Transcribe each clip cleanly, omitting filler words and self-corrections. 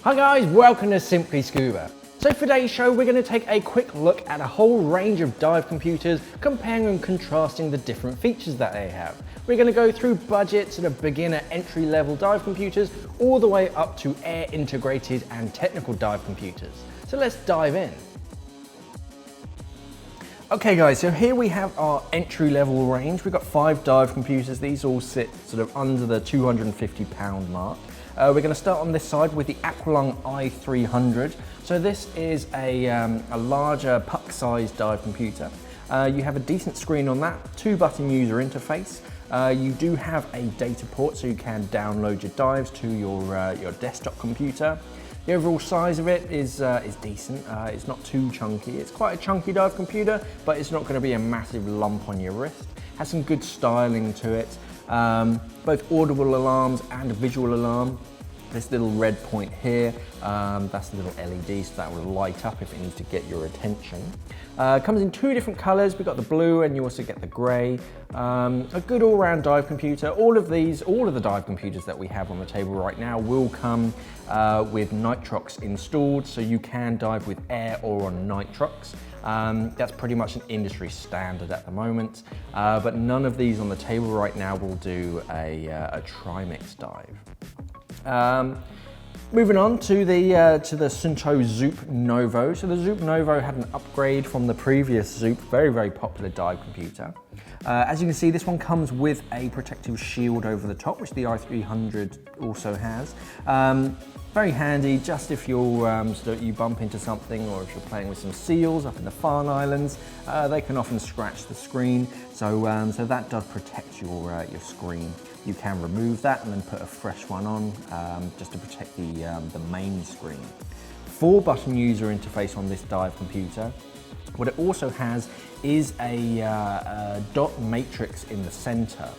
Hi guys, welcome to Simply Scuba. So for today's show, we're going to take a quick look at a whole range of dive computers, comparing and contrasting the different features that they have. We're going to go through budget sort of beginner entry-level dive computers, all the way up to air integrated and technical dive computers. So let's dive in. Okay guys, so here we have our entry-level range. We've got 5 dive computers. These all sit sort of under the £250 mark. We're going to start on this side with the Aqualung i300. So this is a larger puck-sized dive computer. You have a decent screen on that, 2-button user interface. You do have a data port, so you can download your dives to your desktop computer. The overall size of it is decent. It's not too chunky. It's quite a chunky dive computer, but it's not going to be a massive lump on your wrist. Has some good styling to it. Both audible alarms and a visual alarm. This little red point here, that's the little LED, so that will light up if it needs to get your attention. Comes in 2 different colours. We've got the blue and you also get the grey. A good all-round dive computer. All of the dive computers that we have on the table right now will come with nitrox installed, so you can dive with air or on nitrox. That's pretty much an industry standard at the moment, but none of these on the table right now will do a trimix dive. Moving on to the Sintoeon Zoop Novo. So the Zoop Novo had an upgrade from the previous Zoop, very popular dive computer. As you can see, this one comes with a protective shield over the top, which the i300 also has. Very handy, just if you're, so you bump into something, or if you're playing with some seals up in the Farne Islands, they can often scratch the screen, so that does protect your screen. You can remove that and then put a fresh one on, just to protect the main screen. 4-button user interface on this dive computer. What it also has is a dot matrix in the center.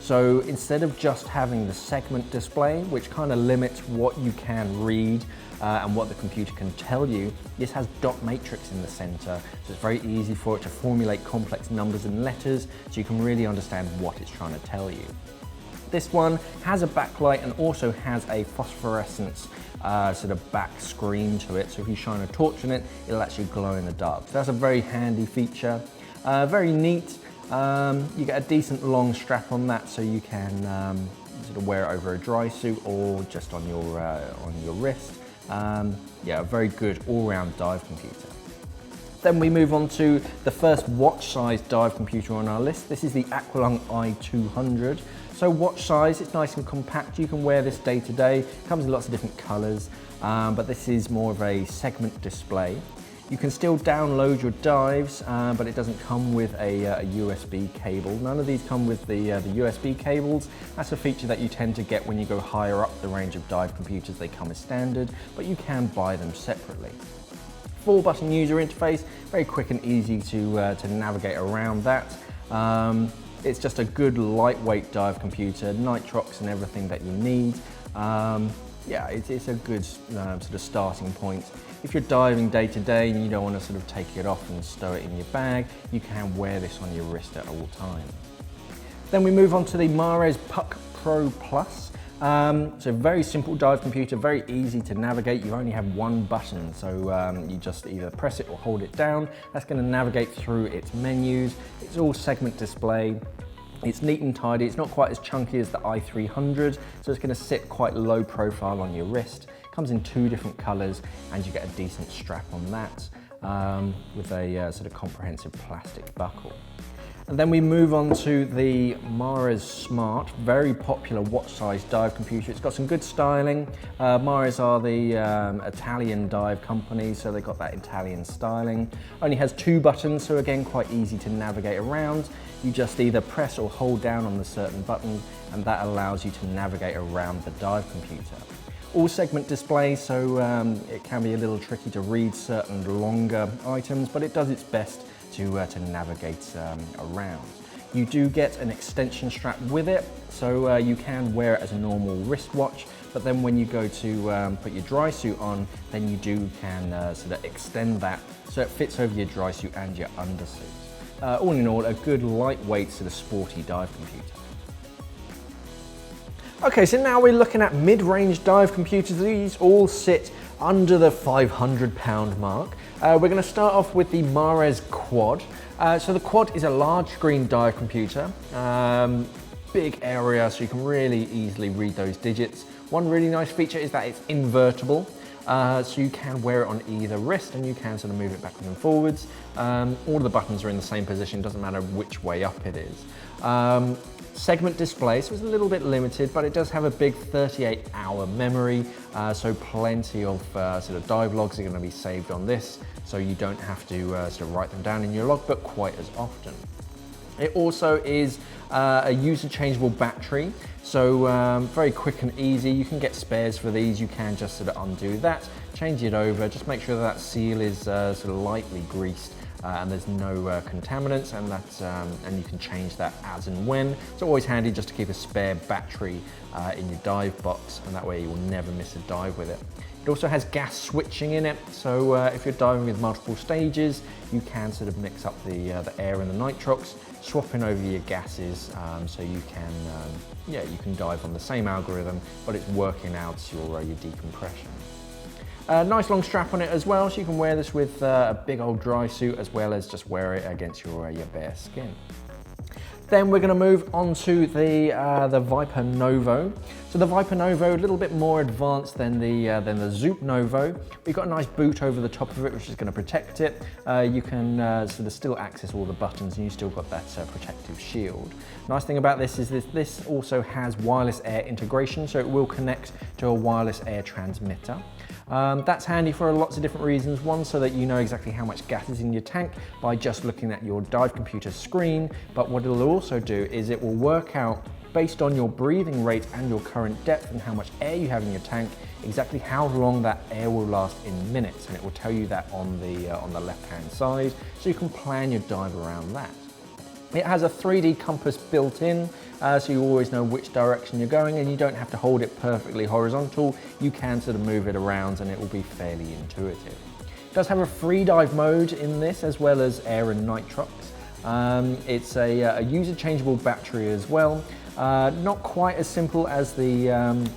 So instead of just having the segment display, which kind of limits what you can read and what the computer can tell you, this has dot matrix in the center. So it's very easy for it to formulate complex numbers and letters, so you can really understand what it's trying to tell you. This one has a backlight and also has a phosphorescence sort of back screen to it. So if you shine a torch on it, it'll actually glow in the dark. So that's a very handy feature. Very neat. You get a decent long strap on that, so you can sort of wear it over a dry suit or just on your wrist. Yeah, a very good all-round dive computer. Then we move on to the first watch-sized dive computer on our list. This is the Aqualung i200. So watch size, it's nice and compact. You can wear this day to day. Comes in lots of different colors, but this is more of a segment display. You can still download your dives, but it doesn't come with a USB cable. None of these come with the USB cables. That's a feature that you tend to get when you go higher up the range of dive computers. They come as standard, but you can buy them separately. 4-button user interface, very quick and easy to navigate around that. It's just a good lightweight dive computer, nitrox and everything that you need. Yeah, it's a good sort of starting point. If you're diving day to day and you don't want to sort of take it off and stow it in your bag, you can wear this on your wrist at all times. Then we move on to the Mares Puck Pro Plus. So very simple dive computer, very easy to navigate. You only have 1 button, so you just either press it or hold it down. That's going to navigate through its menus. It's all segment display. It's neat and tidy. It's not quite as chunky as the i300, so it's going to sit quite low profile on your wrist. Comes in 2 different colors, and you get a decent strap on that with a sort of comprehensive plastic buckle. And then we move on to the Mares Smart, very popular watch-sized dive computer. It's got some good styling. Mares are the Italian dive company, so they've got that Italian styling. Only has 2 buttons, so again, quite easy to navigate around. You just either press or hold down on the certain button, and that allows you to navigate around the dive computer. All segment display, so it can be a little tricky to read certain longer items, but it does its best to navigate around. You do get an extension strap with it, so you can wear it as a normal wristwatch, but then when you go to put your dry suit on, then you can sort of extend that so it fits over your dry suit and your undersuit. All in all, a good lightweight sort of sporty dive computer. Okay, so now we're looking at mid-range dive computers. These all sit under the £500 mark. We're going to start off with the Mares Quad. So the Quad is a large screen dive computer, big area so you can really easily read those digits. One really nice feature is that it's invertible, so you can wear it on either wrist and you can sort of move it backwards and forwards. All of the buttons are in the same position, doesn't matter which way up it is. Segment display, so it's a little bit limited, but it does have a big 38-hour memory, so plenty of sort of dive logs are going to be saved on this, so you don't have to sort of write them down in your logbook quite as often. It also is a user-changeable battery, so very quick and easy. You can get spares for these. You can just sort of undo that, change it over, just make sure that seal is sort of lightly greased. And there's no contaminants, and you can change that as and when. It's always handy just to keep a spare battery in your dive box, and that way you will never miss a dive with it. It also has gas switching in it, so if you're diving with multiple stages, you can sort of mix up the air and the nitrox, swapping over your gases, so you can dive on the same algorithm, but it's working out your decompression. Nice long strap on it as well, so you can wear this with a big old dry suit as well as just wear it against your bare skin. Then we're going to move on to the Viper Novo. So the Viper Novo, a little bit more advanced than the Zoop Novo. We've got a nice boot over the top of it, which is going to protect it. You can sort of still access all the buttons, and you still got that protective shield. Nice thing about this is this also has wireless air integration, so it will connect to a wireless air transmitter. That's handy for lots of different reasons. One, so that you know exactly how much gas is in your tank by just looking at your dive computer screen, but what it'll also do is it will work out, based on your breathing rate and your current depth and how much air you have in your tank, exactly how long that air will last in minutes, and it will tell you that on the left-hand side, so you can plan your dive around that. It has a 3D compass built in, so you always know which direction you're going, and you don't have to hold it perfectly horizontal. You can sort of move it around and it will be fairly intuitive. It does have a free dive mode in this, as well as air and nitrox. It's a user changeable battery as well. Not quite as simple as the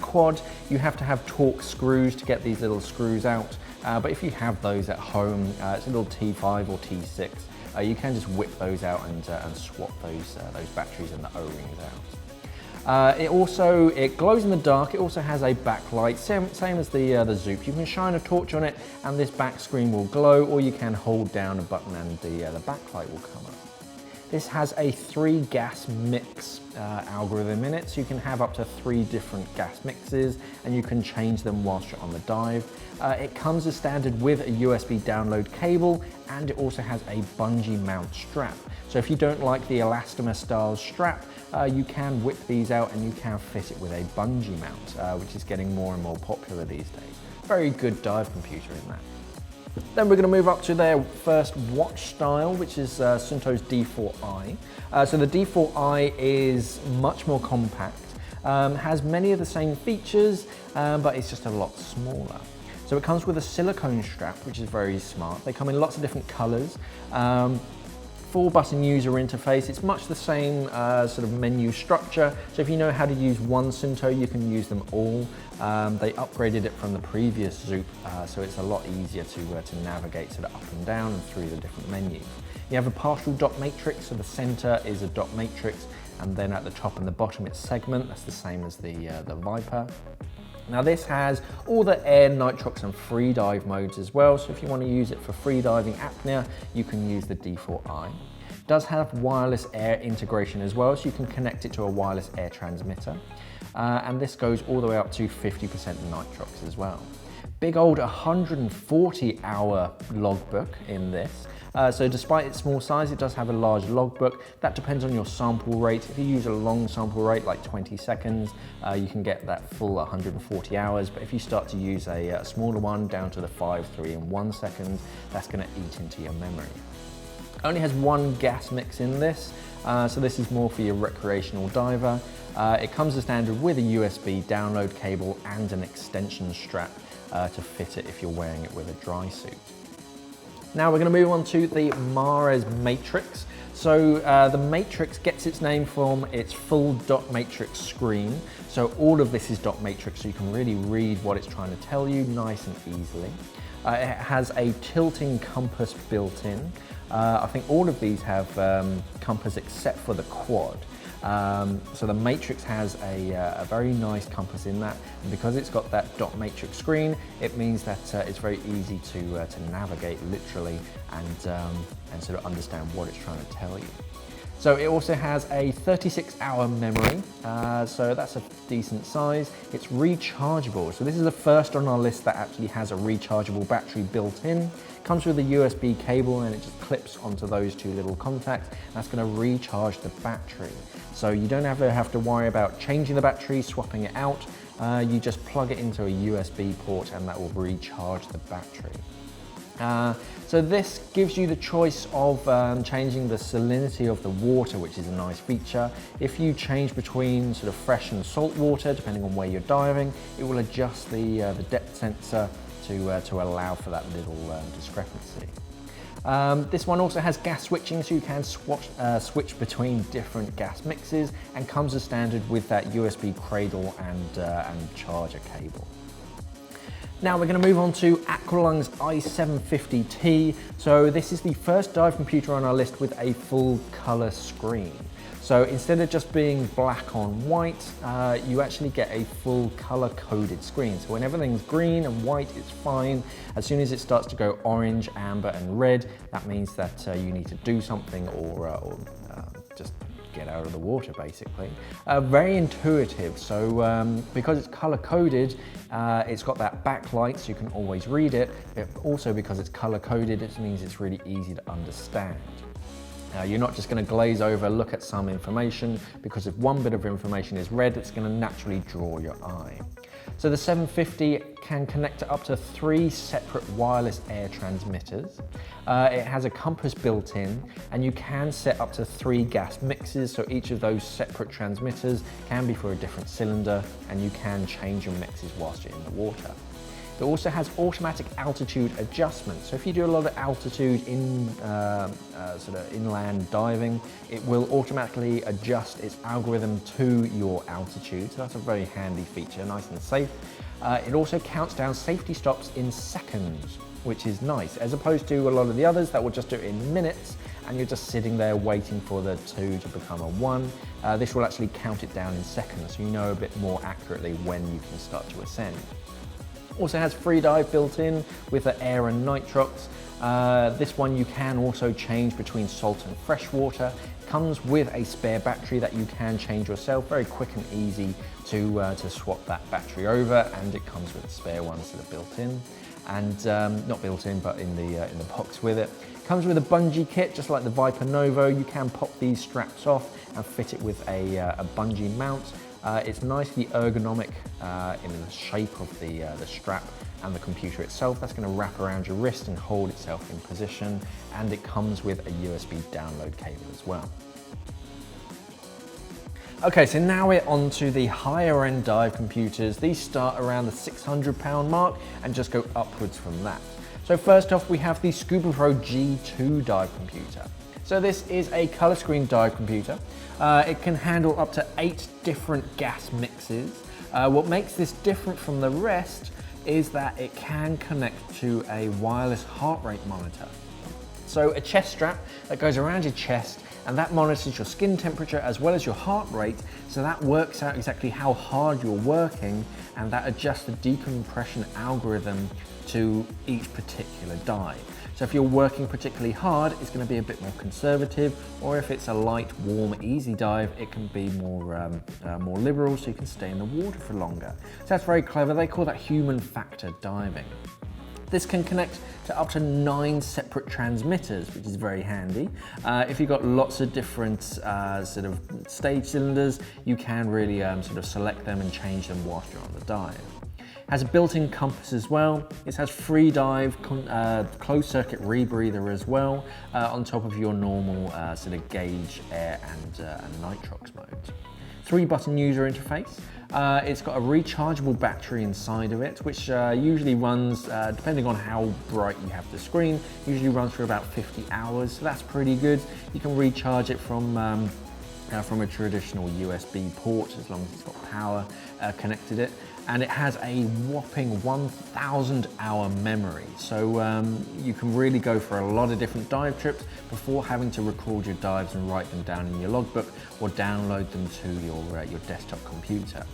Quad. You have to have Torx screws to get these little screws out, but if you have those at home, it's a little T5 or T6. You can just whip those out and swap those batteries and the O-rings out. It glows in the dark. It also has a backlight, same as the Zoop. You can shine a torch on it and this back screen will glow, or you can hold down a button and the backlight will come up. This has a 3 gas mix algorithm in it, so you can have up to 3 different gas mixes and you can change them whilst you're on the dive. It comes as standard with a USB download cable, and it also has a bungee mount strap. So if you don't like the elastomer style strap, you can whip these out and you can fit it with a bungee mount, which is getting more and more popular these days. Very good dive computer in that. Then we're going to move up to their first watch style, which is Sinto's D4i. So the D4i is much more compact, has many of the same features, but it's just a lot smaller. So it comes with a silicone strap, which is very smart. They come in lots of different colors. 4-button user interface. It's much the same sort of menu structure. So if you know how to use one Sinto, you can use them all. They upgraded it from the previous Zoop, so it's a lot easier to navigate sort of up and down and through the different menus. You have a partial dot matrix, so the center is a dot matrix, and then at the top and the bottom it's segment. That's the same as the Viper. Now this has all the air, nitrox and free dive modes as well, so if you want to use it for free diving apnea, you can use the D4i. It does have wireless air integration as well, so you can connect it to a wireless air transmitter. And this goes all the way up to 50% nitrox as well. Big old 140-hour logbook in this. So despite its small size, it does have a large logbook. That depends on your sample rate. If you use a long sample rate, like 20 seconds, you can get that full 140 hours. But if you start to use a smaller one, down to the 5, 3 and 1 seconds, that's gonna eat into your memory. It only has 1 gas mix in this, so this is more for your recreational diver. It comes as standard with a USB download cable and an extension strap to fit it if you're wearing it with a dry suit. Now we're going to move on to the Mares Matrix. So the matrix gets its name from its full dot matrix screen. So all of this is dot matrix, so you can really read what it's trying to tell you nice and easily. It has a tilting compass built in. I think all of these have compass except for the quad. So the matrix has a very nice compass in that, and because it's got that dot matrix screen, it means that it's very easy to navigate literally and sort of understand what it's trying to tell you. So it also has a 36-hour memory, so that's a decent size. It's rechargeable, so this is the first on our list that actually has a rechargeable battery built in. Comes with a USB cable and it just clips onto those two little contacts. That's going to recharge the battery. So you don't ever have to worry about changing the battery, swapping it out. You just plug it into a USB port and that will recharge the battery. So this gives you the choice of changing the salinity of the water, which is a nice feature. If you change between sort of fresh and salt water, depending on where you're diving, it will adjust the depth sensor to allow for that little discrepancy. This one also has gas switching, so you can switch between different gas mixes, and comes as standard with that USB cradle and charger cable. Now we're going to move on to Aqualung's i750T. So this is the first dive computer on our list with a full color screen. So instead of just being black on white, you actually get a full color coded screen. So when everything's green and white, it's fine. As soon as it starts to go orange, amber and red, that means that you need to do something or just get out of the water basically. Very intuitive, so because it's color coded, it's got that backlight so you can always read it. Also because it's color coded, it means it's really easy to understand. You're not just going to glaze over, look at some information, because if one bit of information is red, it's going to naturally draw your eye. So the 750 can connect to up to 3 separate wireless air transmitters. It has a compass built in, and you can set up to 3 gas mixes, so each of those separate transmitters can be for a different cylinder, and you can change your mixes whilst you're in the water. It also has automatic altitude adjustment. So if you do a lot of altitude in sort of inland diving, it will automatically adjust its algorithm to your altitude. So that's a very handy feature, nice and safe. It also counts down safety stops in seconds, which is nice, as opposed to a lot of the others that will just do it in minutes, and you're just sitting there waiting for the 2 to become a 1. This will actually count it down in seconds, so you know a bit more accurately when you can start to ascend. Also has free dive built in with the air and nitrox. This one you can also change between salt and fresh water. Comes with a spare battery that you can change yourself. Very quick and easy to swap that battery over, and it comes with spare ones that are built in, and not built in, but in the box with it. Comes with a bungee kit, just like the Viper Novo. You can pop these straps off and fit it with a bungee mount. It's nicely ergonomic in the shape of the strap and the computer itself. That's going to wrap around your wrist and hold itself in position, and it comes with a USB download cable as well. Okay, so now we're on to the higher end dive computers. These start around the £600 mark and just go upwards from that. So first off, we have the Scuba RhoG G2 dive computer. So this is a color screen dive computer. It can handle up to 8 different gas mixes. What makes this different from the rest is that it can connect to a wireless heart rate monitor. So a chest strap that goes around your chest, and that monitors your skin temperature as well as your heart rate, so that works out exactly how hard you're working, and that adjusts the decompression algorithm to each particular dive. So if you're working particularly hard, it's going to be a bit more conservative, or if it's a light, warm, easy dive, it can be more liberal, so you can stay in the water for longer. So that's very clever. They call that human factor diving. This can connect to up to 9 separate transmitters, which is very handy. If you've got lots of different sort of stage cylinders, you can really sort of select them and change them whilst you're on the dive. Has a built-in compass as well. It has free dive, closed circuit rebreather as well, on top of your normal sort of gauge, air and nitrox modes. 3-button user interface. It's got a rechargeable battery inside of it, which usually runs, depending on how bright you have the screen, usually runs for about 50 hours, so that's pretty good. You can recharge it from a traditional USB port as long as it's got power connected it. And it has a whopping 1,000 hour memory. So you can really go for a lot of different dive trips before having to record your dives and write them down in your logbook or download them to your desktop computer.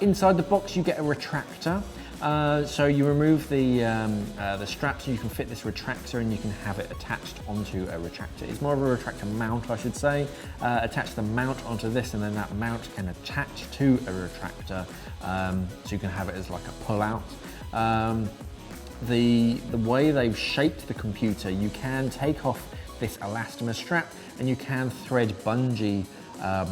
Inside the box you get a retractor. So you remove the straps and you can fit this retractor and you can have it attached onto a retractor. It's more of a retractor mount, I should say. Attach the mount onto this and then that mount can attach to a retractor, so you can have it as like a pull-out. The way they've shaped the computer, you can take off this elastomer strap and you can thread bungee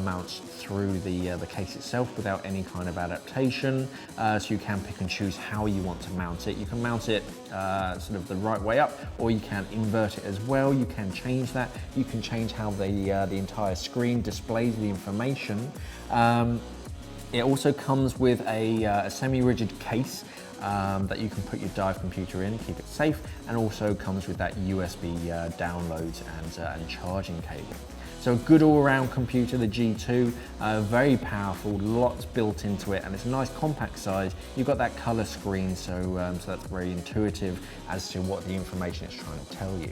mounts through the case itself without any kind of adaptation, so you can pick and choose how you want to mount it. You can mount it sort of the right way up, or you can invert it as well. You can change that. You can change how the entire screen displays the information. It also comes with a semi-rigid case that you can put your dive computer in, keep it safe, and also comes with that USB downloads and charging cable. So a good all-around computer, the G2, very powerful, lots built into it, and it's a nice compact size. You've got that color screen, so that's very intuitive as to what the information it's trying to tell you.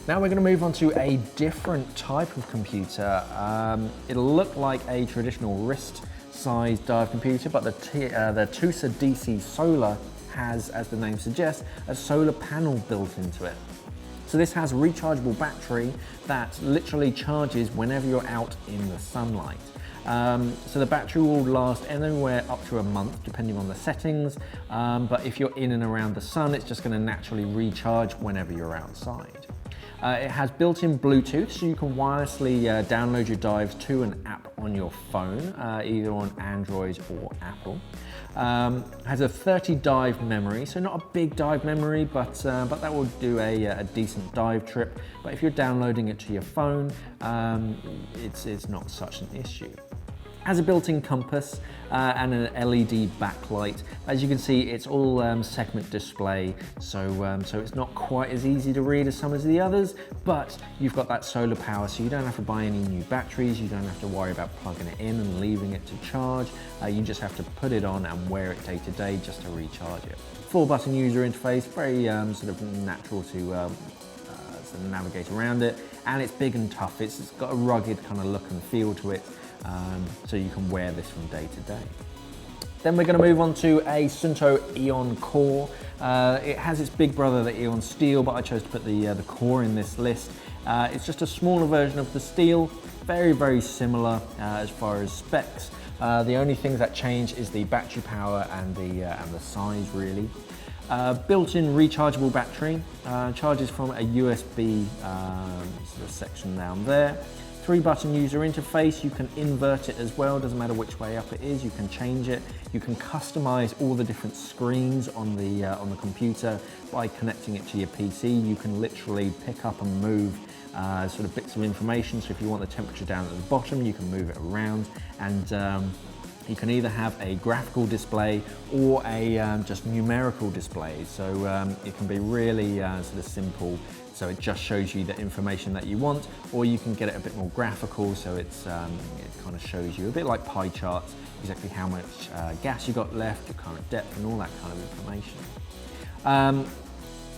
Now we're going to move on to a different type of computer. It'll look like a traditional wrist-sized dive computer, but the Sintoeon DC Solar has, as the name suggests, a solar panel built into it. So this has a rechargeable battery that literally charges whenever you're out in the sunlight. So the battery will last anywhere up to a month, depending on the settings. But if you're in and around the sun, it's just going to naturally recharge whenever you're outside. It has built-in Bluetooth, so you can wirelessly download your dives to an app on your phone, either on Android or Apple. Has a 30 dive memory, so not a big dive memory, but that will do a decent dive trip. But if you're downloading it to your phone, it's not such an issue. Has a built-in compass and an LED backlight. As you can see, it's all segment display, so it's not quite as easy to read as some of the others, but you've got that solar power, so you don't have to buy any new batteries, you don't have to worry about plugging it in and leaving it to charge. You just have to put it on and wear it day to day just to recharge it. 4-button user interface, very sort of natural to sort of navigate around it, and it's big and tough. It's got a rugged kind of look and feel to it. So you can wear this from day to day. Then we're going to move on to a Sintoeon Core. It has its big brother, the Eon Steel, but I chose to put the Core in this list. It's just a smaller version of the Steel, very, very similar as far as specs. The only things that change is the battery power and the size, really. Built-in rechargeable battery, charges from a USB sort of section down there. 3-button user interface, you can invert it as well, doesn't matter which way up it is, you can change it. You can customize all the different screens on the computer by connecting it to your PC. You can literally pick up and move sort of bits of information, so if you want the temperature down at the bottom, you can move it around, and you can either have a graphical display or a just numerical display, so it can be really sort of simple. So it just shows you the information that you want, or you can get it a bit more graphical, so it kind of shows you a bit like pie charts, exactly how much gas you got left, your current depth, and all that kind of information.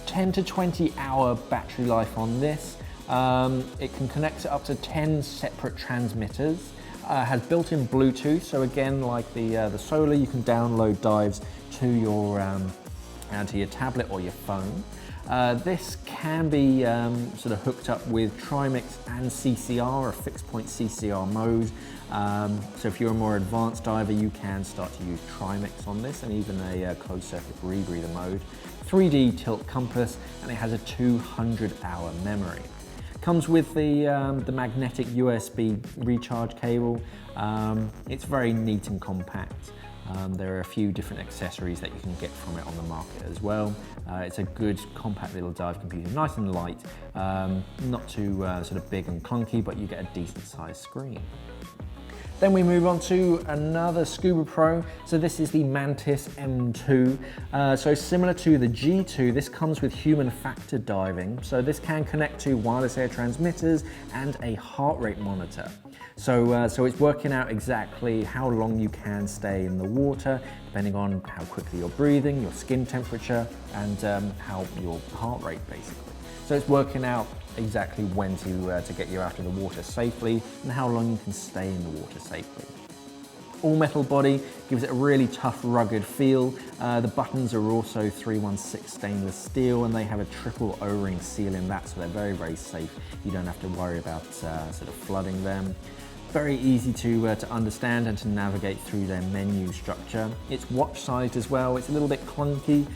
10 to 20 hour battery life on this. It can connect to up to 10 separate transmitters. Has built-in Bluetooth, so again, like the Solar, you can download dives to your tablet or your phone. This can be sort of hooked up with Trimix and CCR, a fixed point CCR mode. So if you're a more advanced diver, you can start to use Trimix on this, and even a closed circuit rebreather mode. 3D tilt compass, and it has a 200-hour memory. Comes with the magnetic USB recharge cable. It's very neat and compact. There are a few different accessories that you can get from it on the market as well. It's a good compact little dive computer, nice and light, not too sort of big and clunky, but you get a decent sized screen. Then we move on to another Scuba Pro. So this is the Manta M2. So similar to the G2, this comes with human factor diving. So this can connect to wireless air transmitters and a heart rate monitor. So it's working out exactly how long you can stay in the water, depending on how quickly you're breathing, your skin temperature, and how your heart rate basically. So it's working out exactly when to get you out of the water safely and how long you can stay in the water safely. All metal body gives it a really tough, rugged feel. The buttons are also 316 stainless steel, and they have a triple O-ring seal in that, so they're very, very safe. You don't have to worry about sort of flooding them. Very easy to understand and to navigate through their menu structure. It's watch-sized as well. It's a little bit clunky,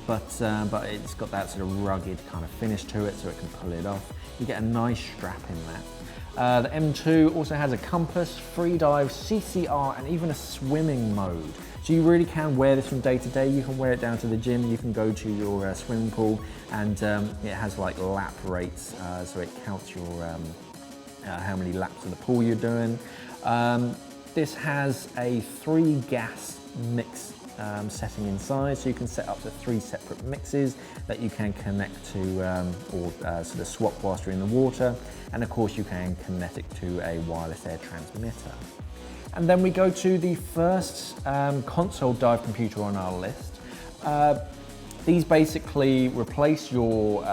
but it's got that sort of rugged kind of finish to it, so it can pull it off. You get a nice strap in there. The M2 also has a compass, free dive, CCR, and even a swimming mode. So you really can wear this from day to day. You can wear it down to the gym. You can go to your swimming pool, and it has like lap rates, so it counts your how many laps of the pool you're doing. This has a 3 gas mix setting inside, so you can set up to 3 separate mixes that you can connect to or sort of swap whilst you're in the water, and of course you can connect it to a wireless air transmitter. And then we go to the first console dive computer on our list. These basically replace your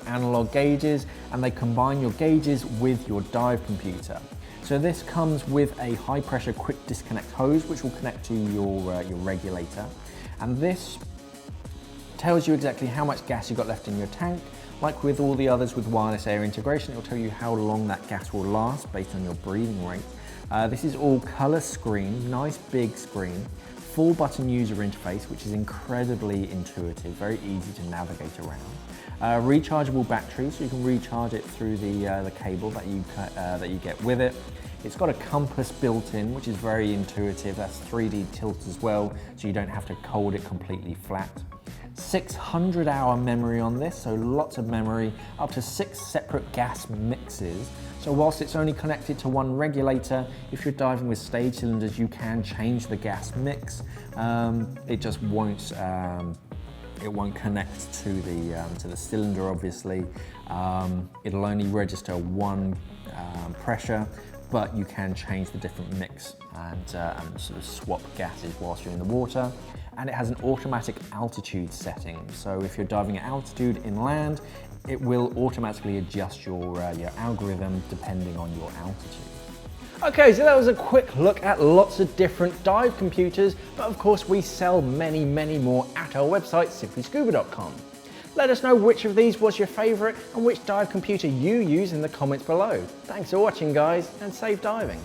analog gauges, and they combine your gauges with your dive computer. So this comes with a high pressure quick disconnect hose which will connect to your regulator, and this tells you exactly how much gas you've got left in your tank. Like with all the others with wireless air integration, it will tell you how long that gas will last based on your breathing rate. This is all color screen, nice big screen. 4-button user interface, which is incredibly intuitive, very easy to navigate around. Rechargeable battery, so you can recharge it through the cable that you get with it. It's got a compass built in, which is very intuitive. That's 3D tilt as well, so you don't have to hold it completely flat. 600-hour memory on this, so lots of memory, up to 6 separate gas mixes. So whilst it's only connected to one regulator, if you're diving with stage cylinders, you can change the gas mix. It just won't connect to the cylinder, obviously. It'll only register one pressure, but you can change the different mix and sort of swap gases whilst you're in the water. And it has an automatic altitude setting. So if you're diving at altitude inland, it will automatically adjust your algorithm depending on your altitude. Okay, so that was a quick look at lots of different dive computers, but of course we sell many, many more at our website, simplyscuba.com. Let us know which of these was your favorite and which dive computer you use in the comments below. Thanks for watching, guys, and safe diving.